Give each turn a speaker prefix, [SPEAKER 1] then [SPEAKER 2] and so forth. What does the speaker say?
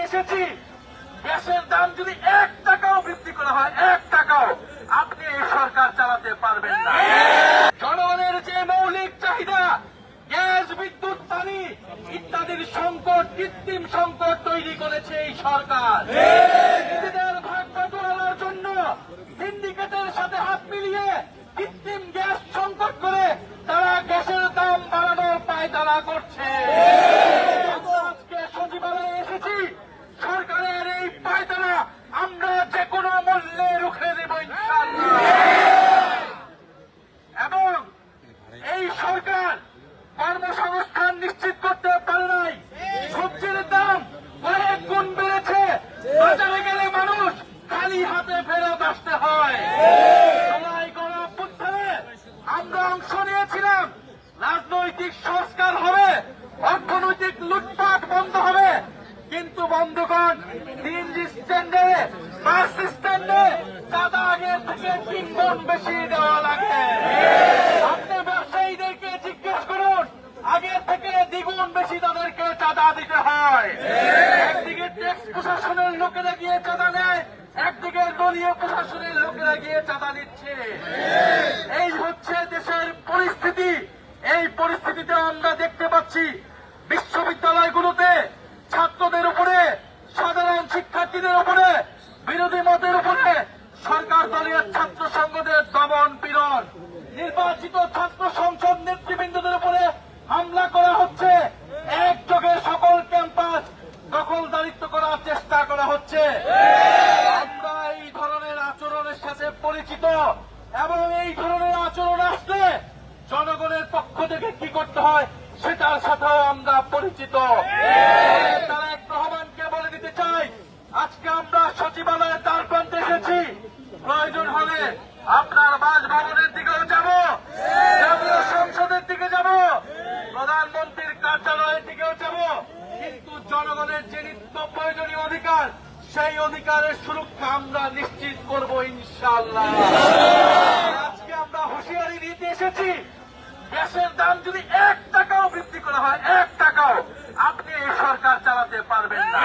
[SPEAKER 1] এসেছি, গ্যাসের দাম যদি 1 টাকাও বৃদ্ধি করা হয়, 1 টাকাও, আপনি এই সরকার চালাতে পারবেন না। জনগণের যে মৌলিক চাহিদা, গ্যাস, বিদ্যুৎ, পানি ইত্যাদির সংকট, কৃত্রিম সংকট তৈরি করেছে এই সরকার। নিজেদের ভাগ বাটোয়ারার জন্য সিন্ডিকেটের সাথে হাত মিলিয়ে কৃত্রিম গ্যাস সংকট করে তারা গ্যাসের দাম বাড়ানোর পায়তারা করছে। আজকে সচিবালয়ে এসেছি, সরকারের এই পায়তারা আমরা যে কোনো মূল্যে রুখে দেব ইনশাআল্লাহ। এবং এই সরকার কর্মসংস্থান নিশ্চিত করতে পারে নাই। সবজির দাম কয়েক গুণ বেড়েছে, বাজারে গেলে মানুষ খালি হাতে ফেরত আসতে হয়। আমরা অংশ নিয়েছিলাম, রাজনৈতিক সংস্কার হবে, অর্থনৈতিক লুটপাট বন্ধ হবে, কিন্তু বন্ধুগণ সিএনজি স্ট্যান্ডে, বাস স্ট্যান্ডে চাঁদা আগে থেকে 3 গুণ বেশি দেওয়া লাগে। আপনি ব্যবসায়ীদেরকে জিজ্ঞেস করুন, আগে থেকে 2 গুণ বেশি তাদেরকে চাঁদা দিতে হয়। একদিকে ট্যাক্স প্রশাসনের লোকেরা গিয়ে চাঁদা নেয়, একদিকে দলীয় প্রশাসনের লোকেরা গিয়ে চাঁদা নিচ্ছে। এই হচ্ছে দেশের পরিস্থিতি। এই পরিস্থিতিতে আমরা দেখতে পাচ্ছি বিশ্ববিদ্যালয়গুলোতে ছাত্রদের উপরে, সাধারণ শিক্ষার্থীদের উপরে, বিরোধী মতের উপরে সরকার দলীয় ছাত্র সংসদের দমন পীড়ন, নির্বাচিত ছাত্র সংসদ নেতৃবৃন্দদের উপরে হামলা করা হচ্ছে, একযোগে সকল ক্যাম্পাস দখলদারিত্ব করার চেষ্টা করা হচ্ছে। আমরা এই ধরনের আচরণের সাথে পরিচিত এবং এই ধরনের আচরণ আসলে জনগণের পক্ষ থেকে কি করতে হয় সেটার সাথেও আমরা পরিচিত। তারা এক আহ্বানকে বলে দিতে চাই, আজকে আমরা সচিবালয়ের দ্বার প্রান্তে এসেছি, প্রয়োজন হলে আপনার বাসভবনের দিকেও যাব, জাতীয় সংসদের দিকে যাব, প্রধানমন্ত্রীর কার্যালয়ের দিকেও যাব, কিন্তু জনগণের যে নিত্য প্রয়োজনীয় অধিকার, সেই অধিকারের সুরক্ষা আমরা নিশ্চিত করব ইনশাআল্লাহ। আজকে আমরা হুঁশিয়ারি দিতে এসেছি, গ্যাসের দাম যদি 1 টাকাও বৃদ্ধি করা হয়, 1 টাকাও, আপনি এই সরকার চালাতে পারবেন না।